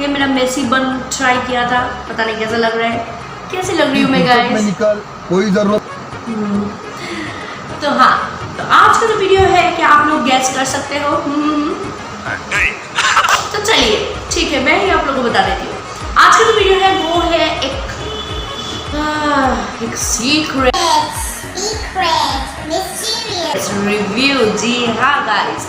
ये मेरा मेसी बन ट्राई किया था, पता नहीं कैसा लग रहा है, कैसे लग रही हूँ मैं गाइस? कोई जरूरत। तो हाँ, तो आज का जो वीडियो है क्या आप लोग गैस कर सकते हो? तो चलिए ठीक है, मैं ही आप लोगों को बता देती हूँ। आज का जो वीडियो है वो है एक सीक्रेट रिव्यू। जी हाँ गाइस,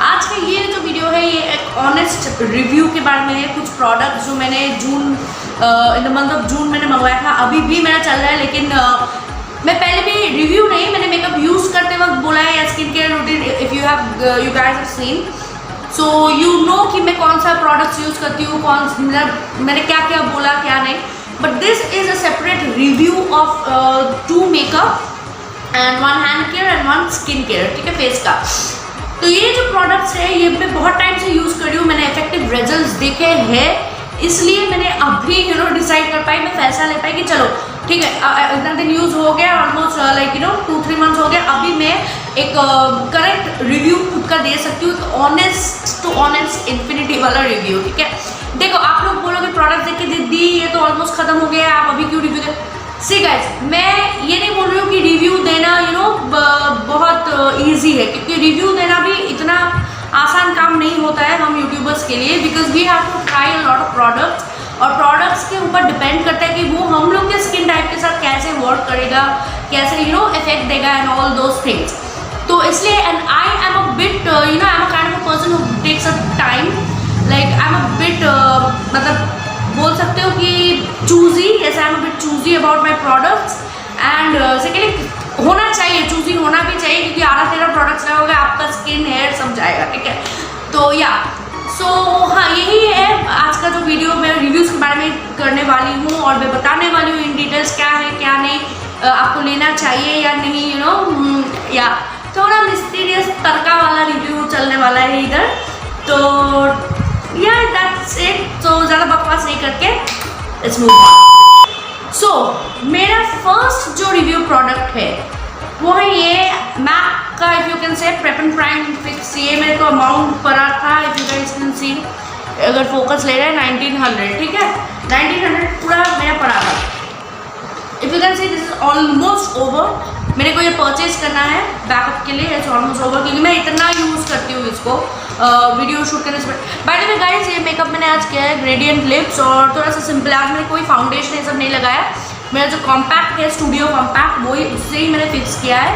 आज का ये जो वीडियो है ये एक ऑनेस्ट रिव्यू के बारे में है। कुछ प्रोडक्ट जो मैंने in the month of June मैंने मंगवाया था, अभी भी मेरा चल रहा है, लेकिन मैं पहले भी रिव्यू नहीं, मैंने मेकअप यूज़ करते वक्त बोला है या skin care routine if you guys have scene, so you no कि मैं कौन सा प्रोडक्ट्स यूज़ करती हूँ, मैंने क्या क्या बोला क्या नहीं। But this is a separate review of 2 makeup and 1 hand care and 1 skin care, ठीक है, फेस का। तो ये जो प्रोडक्ट्स है ये मैं बहुत टाइम से यूज़ कर रही हूँ, मैंने इफेक्टिव रिजल्ट्स देखे हैं, इसलिए मैंने अभी डिसाइड कर पाई, मैं फैसला ले पाई कि चलो ठीक है, इतना दिन यूज़ हो गया, ऑलमोस्ट लाइक 2-3 मंथ्स हो गया, अभी मैं एक करेक्ट रिव्यू खुद का दे सकती हूँ, एक ऑनेस्ट टू ऑनेस्ट इन्फिनिटी वाला रिव्यू, ठीक है। देखो आप लोग बोलोगे प्रोडक्ट देख के दीदी ये तो ऑलमोस्ट खत्म हो गया, आप अभी क्यों रिव्यू दे? सी गाइस, मैं ये नहीं बोल रही हूँ कि रिव्यू देना बहुत ईजी है, क्योंकि रिव्यू देना भी इतना आसान काम नहीं होता है हम यूट्यूबर्स के लिए, because we have to try a lot of products, और प्रोडक्ट्स के ऊपर डिपेंड करता है कि वो हम लोग के स्किन टाइप के साथ कैसे वर्क करेगा, कैसे इफेक्ट देगा एंड ऑल दोज थिंग्स। तो इसलिए and I am a bit I am a kind of person who takes a time, like I am a bit मतलब बोल सकते हो कि choosy, yes I am a bit choosy about my products, and secondly होना चाहिए, choosy होना भी चाहिए, क्योंकि 12-13 प्रोडक्ट्स लगोगे आपका स्किन हेयर सब जाएगा, ठीक है। तो या सो हाँ, यही है आज का जो वीडियो मैं रिव्यूज़ के बारे में करने वाली हूँ, और मैं बताने वाली हूँ इन डिटेल्स क्या है क्या नहीं, आपको लेना चाहिए या नहीं, या थोड़ा मिस्टीरियस तड़का वाला रिव्यू चलने वाला है इधर। तो या दैट्स इट, तो ज़्यादा बकवास नहीं करके लेट्स मूव ऑन। सो मेरा फर्स्ट जो रिव्यू प्रोडक्ट है वो है ये मैक का, इफ़ यू कैन से प्रेप एंड प्राइम फिक्स। ये मेरे को अमाउंट पड़ा था, if you guys can see, अगर फोकस ले रहे हैं 1900, ठीक है, 1900 पूरा मेरा पड़ा था। If you can see this is almost over, मेरे को ये परचेज करना है बैकअप के लिए, इट्स ऑलमोस्ट ओवर, क्योंकि मैं इतना यूज़ करती हूँ इसको वीडियो शूट करने से। बाय द वे गाइस, ये मेकअप मैंने आज किया है ग्रेडियंट लिप्स, और थोड़ा सा सिंपल, आज मैंने कोई फाउंडेशन ये सब नहीं लगाया, मेरा जो कॉम्पैक्ट है स्टूडियो कॉम्पैक्ट वही, उससे ही मैंने फिक्स किया है।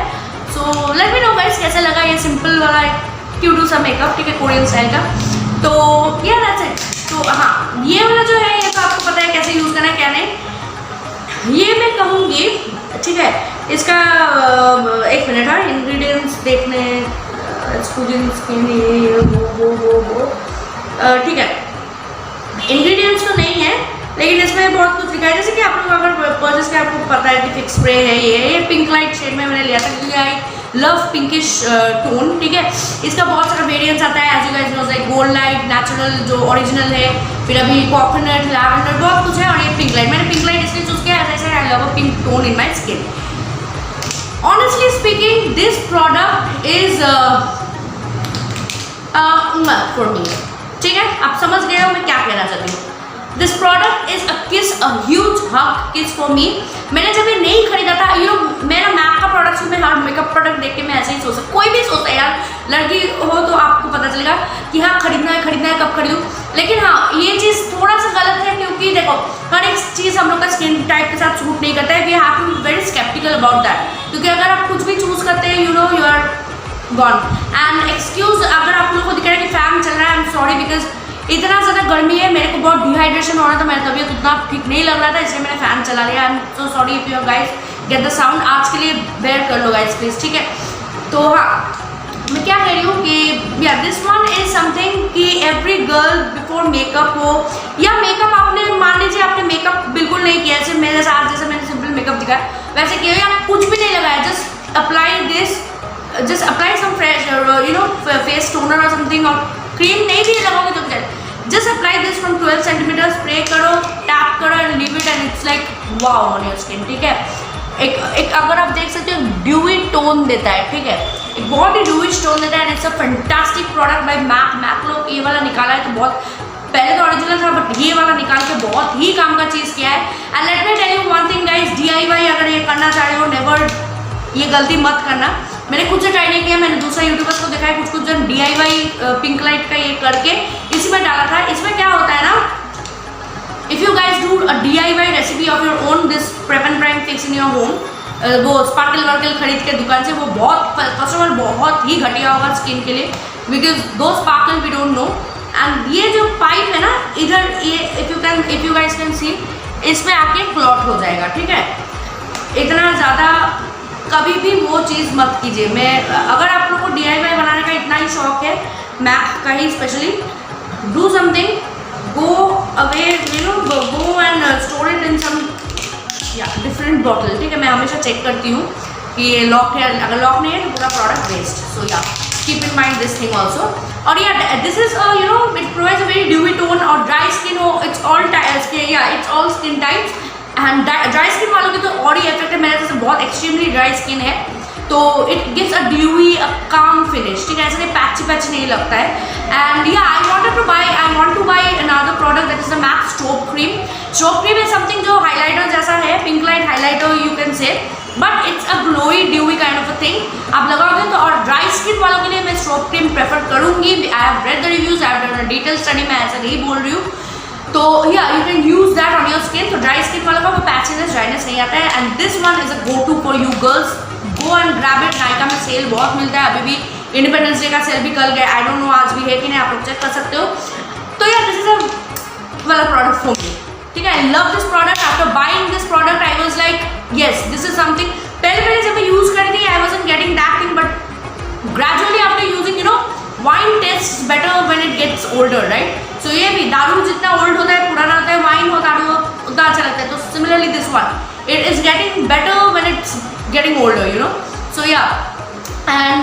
So let me know guys कैसा लगा ये सिंपल वाला क्यूट सा मेकअप, ठीक है, कोरियन स्टाइल का। तो या दैट्स इट। तो हाँ, ये वाला जो है ये तो आपको पता है कैसे यूज़ करना है क्या नहीं, ये मैं कहूँगी, ठीक है। इसका 1 मिनट है, इंग्रेडिएंट्स देखने, स्किन ये वो ठीक है, इंग्रेडिएंट्स तो नहीं है, लेकिन इसमें बहुत कुछ लिखा है, जैसे कि आप लोग अगर परचेस के आपको पता है कि फिक्स स्प्रे है, ये पिंक लाइट शेड में मैंने लिया था, क्योंकि आई लव पिंकिश टोन, ठीक है। इसका बहुत सारा वेरिएंट्स आता है, as you guys know, like gold light, natural जो ओरिजिनल है, फिर अभी कोकोनट, लैवेंडर, बहुत कुछ है, और ये पिंक लाइट। मैंने पिंक लाइट इसलिए चूज किया, as I said I love a pink tone in my skin. Honestly speaking, this product is for me, ठीक है। आप समझ गए हो मैं क्या कहना चाहती हूँ। दिस प्रोडक्ट इज अ किस, अ ह्यूज हग किस फॉर मी। मैंने जब ये नहीं खरीदा था, मेरा मैक का प्रोडक्ट, मैं हर मेकअप प्रोडक्ट देख के मैं ऐसे ही सोच सकता, कोई भी सोचता है यार, लड़की हो तो आपको पता चलेगा कि हाँ खरीदना है कब खरीदूँ। लेकिन हाँ, ये चीज़ थोड़ा सा गलत है, क्योंकि देखो हर एक चीज़ हम लोग का स्किन टाइप के साथ सूट नहीं करता है, we have to be very sceptical about that, क्योंकि अगर आप कुछ भी चूज़ करते हैं you are gone. And excuse, अगर आप लोगों को दिख रहा है कि फैन चल रहा है, आई एम सॉरी, बिकॉज इतना ज़्यादा गर्मी है, मेरे को बहुत डिहाइड्रेशन हो रहा था, मेरी तबीयत उतना ठीक नहीं लग रहा था, इसलिए मैंने फ़ैन चला लिया। I am so sorry if you guys get the sound, आज के लिए बेयर कर लो गाइस प्लीज़, ठीक है। तो हाँ, मैं क्या कह रही हूँ कि या दिस वन इज समथिंग कि एवरी गर्ल बिफोर मेकअप हो, या मेकअप आपने मान लीजिए आपने मेकअप बिल्कुल नहीं किया, जैसे मेरे साथ, जैसे मैंने सिंपल मेकअप दिखाया वैसे किया, या कुछ भी नहीं लगाया, just apply this, just apply some fresh face toner और समथिंग, और क्रीम नहीं भी लगाओगे तो just apply this from 12 centimetre, spray करो, टैप करो and leave it, and it's like wow on your skin, ठीक है। एक अगर आप देख सकते हो ड्यूई टोन देता है, ठीक है, एक बहुत ही ड्यूई टोन देता है, and it's a fantastic product by MAC. MAC लोग ये वाला निकाला है तो बहुत पहले तो ओरिजिनल था बट ये वाला निकाल के बहुत ही काम का चीज़ किया है। And let me tell you one thing guys, DIY अगर ये करना चाह रहे हो, नेवर ये गलती मत करना। मैंने खुद से ट्राई नहीं किया, मैंने दूसरा यूट्यूबर्स को देखा है कुछ जन DIY पिंक लाइट का ये करके इसी में डाला था। इसमें क्या होता है ना, if you guys do a DIY recipe of your own this prep and prime fix in your home, वो स्पार्कल वर्कल खरीद के दुकान से, वो बहुत फर्स्ट ऑफ ऑल बहुत ही घटिया होगा स्किन के लिए, because though sparkle we don't know. And ये जो पाइप है ना इधर, ये if you guys can see, इसमें आके क्लॉट हो जाएगा, ठीक है। इतना ज़्यादा कभी भी वो चीज़ मत कीजिए। मैं अगर आप लोग को DIY बनाने का इतना ही शौक है, मैक का ही specially, do something, go away, you know, go and store it in some different bottle, ठीक है। मैं हमेशा चेक करती हूँ कि ये लॉक है, अगर लॉक नहीं है तो पूरा product waste. So yeah keep in mind this thing also. और yeah this is you know, it provides a very dewy tone, और ड्राई स्किन हो, it's all skin types. And dry skin वालों की तो और ही इफेक्ट है, मेरे जैसे बहुत एक्सट्रीमली ड्राई स्किन है, तो इट गिव्स अ ड्यूवी, अ काम फिनिश, ठीक है। ऐसे नहीं पैच नहीं लगता है। And yeah I want to buy another product that is the MAC strobe cream. Strobe cream is something जो हाइलाइटर जैसा है, pink light highlighter you can say, but it's a glowy dewy kind of a thing. आप लगाओगे तो, और dry skin वालों के लिए मैं स्ट्रोब क्रीम प्रेफर करूँगी। I have read the reviews, I have done a detail study, मैं ऐसा नहीं बोल रही हूँ। तो yeah you can use that on your skin. तो ड्राई स्किन वालों का वो पैचीनेस, ड्राइनेस नहीं आता है। And this one is a go to for you girls, go and grab it. Nykaa में सेल बहुत मिलता है, अभी भी इंडिपेंडेंस डे का सेल भी कल गया, आई डोंट नो आज भी है कि नहीं, आप लोग चेक कर सकते हो। तो यार दिस इज अ वाला प्रोडक्ट फॉर मी, ठीक है। I love this product. After buying this product I was like yes this is something. पहले जब मैं यूज कर रही थी I wasn't getting that thing, but gradually after using, you know, wine taste better when it gets older, right. So ये भी, दारू जितना ओल्ड होता है, पुराना होता है, वाइन हो, दारू हो, उतना अच्छा लगता है। तो similarly this one, it is getting better when it's getting older, you know. So yeah, and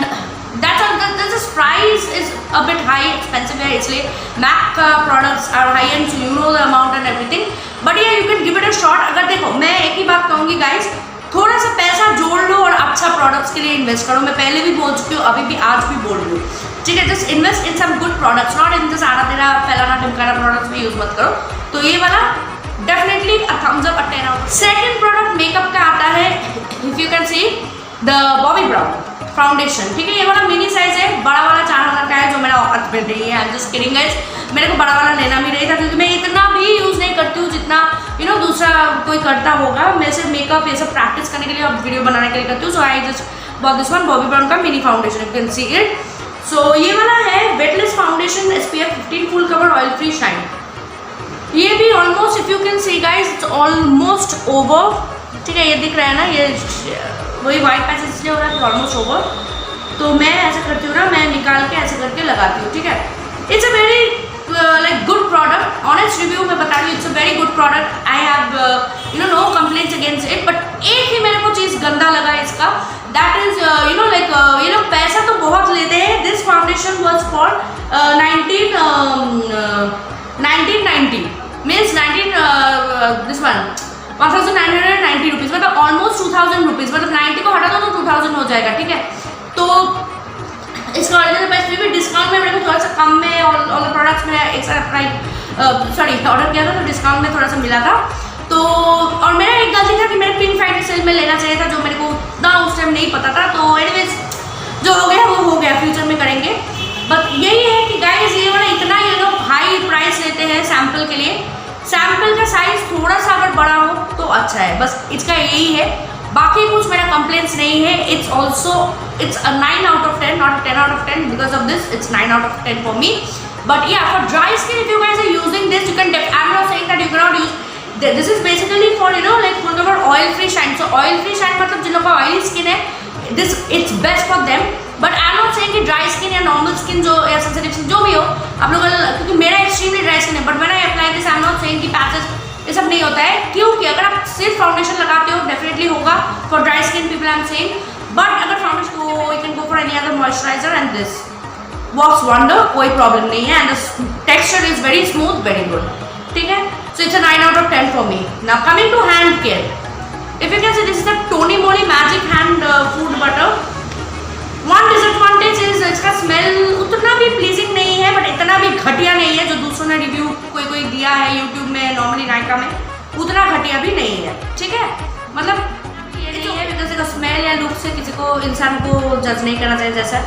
that's price is a bit high, expensive है, इसलिए मैक का products are high end, so you know the amount and everything, but yeah you can give it a shot. अगर देखो, मैं एक ही बात कहूँगी guys, थोड़ा सा पैसा जोड़ लो और अच्छा प्रोडक्ट्स के लिए इन्वेस्ट करो। मैं पहले भी बोल चुकी हूँ, अभी भी आज भी बोल रही हूँ, ठीक है। Just invest in some good products, not in this आना तेरा फैलाना ढमकाना प्रोडक्ट्स भी यूज मत करो। तो ये वाला definitely a thumbs up, a 10 out. Second product makeup का आता है, if you can C, the Bobby brown foundation, ठीक है। ये वाला मिनी साइज है, बड़ा वाला 4000 का है, जो मेरा औकात में नहीं है। I am just kidding guys, मेरे को बड़ा वाला लेना भी नहीं था, क्योंकि मैं इतना भी यूज़ नहीं करती हूँ जितना यू नो दूसरा कोई करता होगा। मैं सिर्फ मेकअप ये सब प्रैक्टिस करने के लिए और वीडियो बनाने के लिए करती हूँ। So I just bought this one, Bobbi Brown का mini foundation, you can see it. So ये वाला है weightless foundation, SPF 15 full cover, oil free shine. ये भी almost, if you can see guys, it's almost over, ठीक है। ये दिख रहा है ना, ये वही वाइट पैचेस इसलिए हो रहा है, ऑलमोस्ट ओवर। तो मैं ऐसे करती हूँ ना, मैं निकाल के ऐसे करके लगाती हूँ, ठीक है। It's a very like good product, honest review में बता रही हूँ, it's a very good product. I have you know no complaints against it, but एक ही मेरे को चीज़ गंदा लगा इसका, that is you know like ये लोग पैसा तो बहुत लेते हैं। This foundation was for 1990 means 1990 rupees, मतलब ऑलमोस्ट 2000 रुपीज़, मतलब 90 को हटा दो तो 2000 हो जाएगा, ठीक है। तो इसका ऑर्डर प्राइस भी डिस्काउंट में मेरे को थोड़ा सा कम में, ऑल द प्रोडक्ट्स में एक साथ प्राइस ऑर्डर किया था तो डिस्काउंट में थोड़ा सा मिला था। तो और मेरा एक गलती था कि मेरे पिंक फ्राइडे सेल में लेना चाहिए था, जो मेरे को उतना उस टाइम नहीं पता था। तो एनीवेज जो हो गया वो हो गया, फ्यूचर में करेंगे। बट यही है कि गाइस ये वाला इतना ये लोग हाई प्राइस लेते हैं सैम्पल के लिए। सैम्पल का साइज थोड़ा सा अगर बड़ा हो तो अच्छा है, बस इसका यही है। बाकी कुछ मेरा कंप्लेंट्स नहीं है। It's also it's a 9 out of 10, not a 10 out of 10 because of this. It's 9 out of 10 for me. But yeah, for dry skin, if you guys are using this, you can. I'm not saying that you cannot use. This is basically for you know like for oil free shine. So oil free shine मतलब जिन लोगों का oily skin है, this it's best for them. But I'm not saying कि dry skin या normal skin जो या sensitive skin जो भी हो, आप लोगों का, क्योंकि मेरा extremely dry skin है. But when I apply this, I'm not saying कि patches ये सब नहीं होता है, क्योंकि अगर आप सिर्फ फाउंडेशन लगाते हो डेफिनेटली होगा for dry skin people I am saying. But अगर फाउंडेशन हो you can go for any other moisturiser and this works wonder, कोई प्रॉब्लम नहीं है। And the texture is very smooth, very good, ठीक है। So it's a 9 out of 10 for me. Now coming to hand care, if you can see this is the Tony Moly magic hand food butter. One disadvantage is इसका smell उतना भी pleasing नहीं है, but इतना भी घटिया नहीं है जो दूसरों ने रिव्यू कोई दिया है यूट्यूब में, नॉर्मली नायका में, उतना घटिया भी नहीं है, ठीक है। मतलब ये नहीं है बिकॉज इसका स्मेल या लुक से किसी को, इंसान को जज नहीं करना चाहिए जैसा,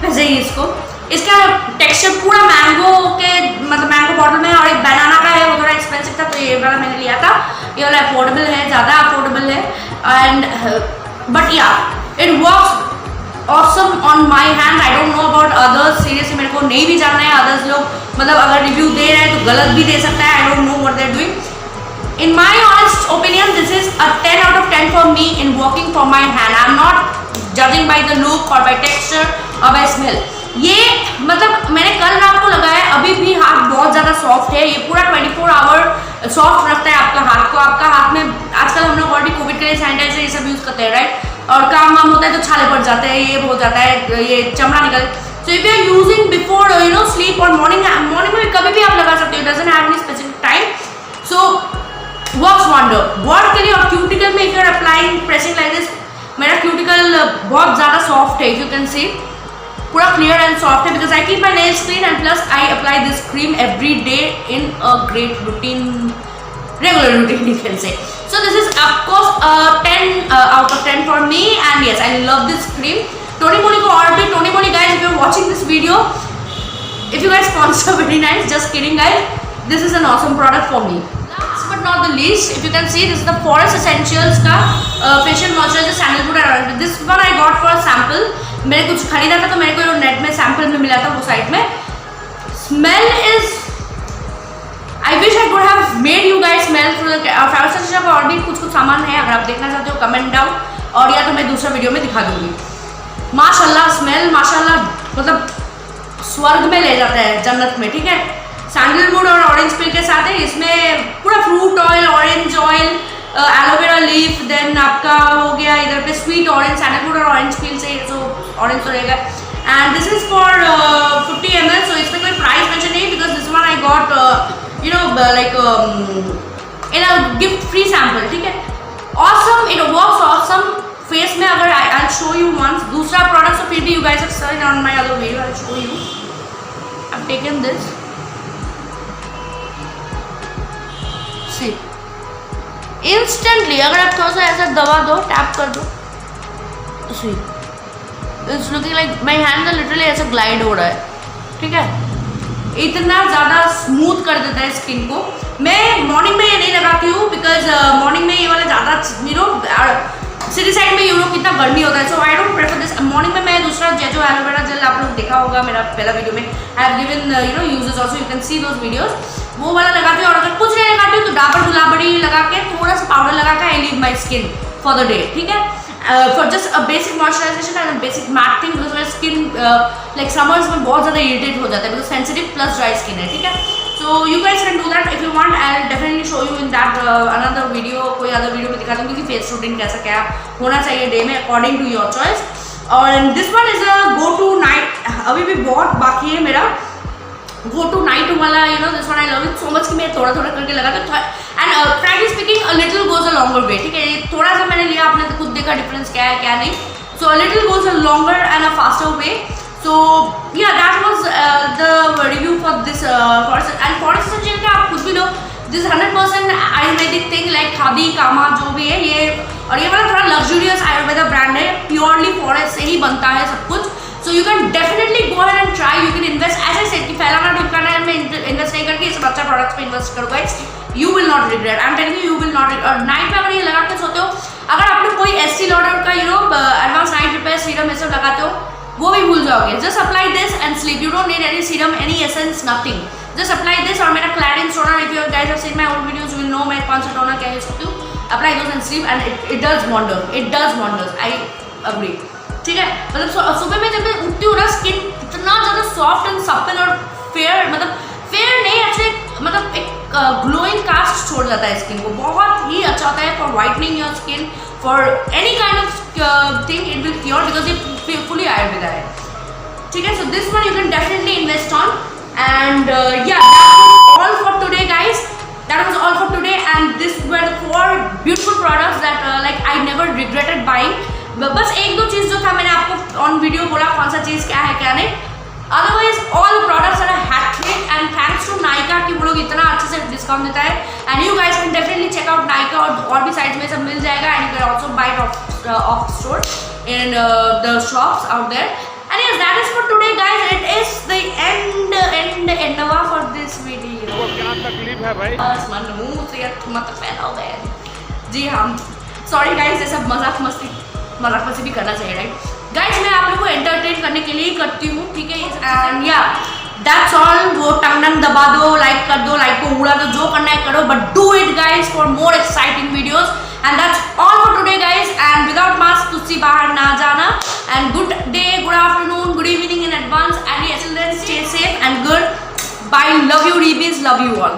वैसे ही इसका टेक्सचर पूरा मैंगो के, मतलब मैंगो बॉटल में, और एक बनाना का है, वो थोड़ा एक्सपेंसिव था तो ये वाला मैंने लिया था। ये वाला अफोर्डेबल है, ज़्यादा अफोर्डेबल है, एंड बट या it works awesome on my hand. I don't know about others, seriously मेरे को नहीं भी जानना है others लोग, मतलब अगर रिव्यू दे रहे हैं तो गलत भी दे सकता है, I don't know what they're doing. In my honest opinion, this is a 10 out of 10 for me in working for my hand. I'm not judging by the look or by texture or by smell. ये मतलब मैंने कल रात को लगाया, अभी भी हाथ बहुत ज़्यादा सॉफ्ट है, ये पूरा 24 आवर सॉफ्ट रखता है आपका हाथ को। आपका हाथ में आजकल हम लोग ऑलरेडी कोविड के लिए सैनिटाइजर ये सब यूज़ करते हैं, राइट, और काम वाम होता है तो छाले पड़ जाते हैं, ये हो जाता है, ये चमड़ा निकल। So if you are using before sleep और मॉर्निंग में कभी भी आप लगा सकते हो, doesn't have any specific time, so works wonder. वर्ड के लिए और क्यूटिकल में if you are applying pressing like this, मेरा क्यूटिकल बहुत ज़्यादा सॉफ्ट है, इफ यू कैन सी पूरा क्लियर एंड सॉफ्ट है, because I keep my nails clean and plus I apply this cream every day in a great routine, regular routine you can say. So this is of course 10 out of 10 for me, and yes, I love this cream. Tony Moly ko aur bhi, Tony Moly guys, if you're watching this video, if you guys sponsor, very nice, just kidding guys, this is an awesome product for me. Last but not the least, if you can see, this is the Forest Essentials ka facial moisturizer sandalwood and orange. This one I got for a sample. मैंने कुछ खरीदा था तो मेरे को net में sample में मिला था, वो साइट में। Smell is, I wish I could have made you guys smell through the forest essential का और भी कुछ सामान है, अगर आप देखना चाहते हो कमेंट डाउन, और या तो मैं दूसरा वीडियो में दिखा दूंगी। माशाल्लाह स्मेल, माशाल्लाह मतलब स्वर्ग में ले जाता है, जन्नत में, ठीक है। सैंडलवुड और ऑरेंज पील के साथ है, इसमें पूरा fruit oil, orange oil, aloe vera leaf, then आपका हो गया इधर पे स्वीट ऑरेंज, सैंडलवुड और ऑरेंज पील से जो ऑरेंज तो रहेगा, and this is for 50 ml, so इसमें कोई प्राइस मेंशन नहीं, because this one I got like in a gift free sample, ठीक है। awesome, it works awesome face में। अगर I'll show you once दूसरा product, so फिर भी you guys have seen on my other video, I'll show you. I've taken this, see instantly, अगर आप थोड़ा सा ऐसा दबा दो, टैप कर दो, see it's looking like my hands are literally ऐसा ग्लाइड हो रहा है, ठीक है। इतना ज़्यादा स्मूथ कर देता है स्किन को। मैं मॉर्निंग में ये नहीं लगाती हूँ, बिकॉज मॉर्निंग में ये वाला ज़्यादा सिटी साइड में कितना गर्मी होता है, so I don't prefer this. Morning में मैं दूसरा जो एलोवेरा जेल आप लोग देखा होगा मेरा पहला वीडियो में, I have given uses also, you can C those videos, वो वाला लगाती हूँ। और अगर कुछ नहीं लगाती हूँ तो डाबर गुलाबड़ी लगा के थोड़ा सा पाउडर लगा के I leave my skin for the day, ठीक है। For just a basic moisturization and a basic matte thing, because my skin like summers में बहुत ज़्यादा irritate हो जाता है, because sensitive plus dry skin है, ठीक है। So you guys can do that if you want. I'll definitely show you in that another video, कोई other video में दिखा दूँगी कि फेस रूटीन कैसा क्या होना चाहिए डे में according to your choice. और this one is a go to night, अभी भी बहुत बाकी है मेरा go to night वाला, this one I love it so much कि मैं थोड़ा थोड़ा करके लगाता हूँ, and frankly speaking a little goes a longer way, ठीक है। थोड़ा सा मैंने लिया, आपने खुद देखा डिफरेंस क्या है क्या नहीं, so a little goes a longer and a faster way. So yeah, that was the review for this Forest Essentials का आप कुछ भी लो, this 100% Ayurvedic thing like Khadi Kama जो भी है ये, और ये वाला थोड़ा लग्जूरियस आयुर्वेदा ब्रांड है, प्योरली फॉरेस्ट से ही बनता है सब कुछ, so you can definitely go ahead and try, you can invest, as I said कि फैलाना ढुकाना है, मैं इन्वेस्ट नहीं करके ये सब अच्छा प्रोडक्ट्स पे इन्वेस्ट करो guys, you will not regret, I'm telling you, you will not regret। और नाइट में अगर ये लगा के सोते हो, अगर आप लोग कोई एस्टी लॉडर का एडवांस नाइट रिपेयर सीरम ये सब लगाते हो, वो भी भूल जाओगे। Just apply this and sleep, you don't need any serum, any essence, nothing, just apply this. और मेरा Clarins toner, if you guys have seen my old videos you will know मैं कौन सा टोनर क्या यूज करती हूँ, apply those and sleep and it does wonders, I agree, ठीक है। मतलब सुबह में जब मैं उठती हूँ ना, स्किन इतना ज़्यादा सॉफ्ट एंड सपल और फेयर, मतलब फेयर नहीं ऐसे, मतलब एक ग्लोइंग कास्ट छोड़ जाता है स्किन को, बहुत ही अच्छा होता है for whitening your skin, for any kind of thing, it will cure, because ये फुली आयुर्वेदा है, ठीक है। So this one you can definitely invest on, and yeah that was all for today guys, that was all for today, and this were the 4 beautiful products that like I never regretted buying, बस एक दो चीज़ जो था मैंने आपको on video बोला कौन सा चीज़ क्या है क्या नहीं, otherwise all products are hat trick and thanks to Nykaa कि वो लोग इतना अच्छे से डिस्काउंट देता है and you guys can definitely check out Nykaa और भी साइट्स में सब मिल जाएगा and you can also buy it off store in the shops out there and yes that is for today guys, it is the end for this video. वो क्या तकलीफ है भाई? बस मन मुंह से मत फैलाओ जी हाँ, सॉरी गाइस, ये सब मजाक मस्ती भी करना चाहिए राइट गाइस, मैं आप लोगों को एंटरटेन करने के लिए ही करती हूँ, ठीक है। एंड या दैट्स ऑल, वो टंग दबा दो, लाइक कर दो, लाइक को उड़ा दो, जो करना है करो, but do it guys for more exciting videos and that's all for today guys. And without mask तुझसे बाहर ना जाना and good day, good afternoon, good evening in advance and yes, children stay safe and good bye, love you रीबीज, love you all.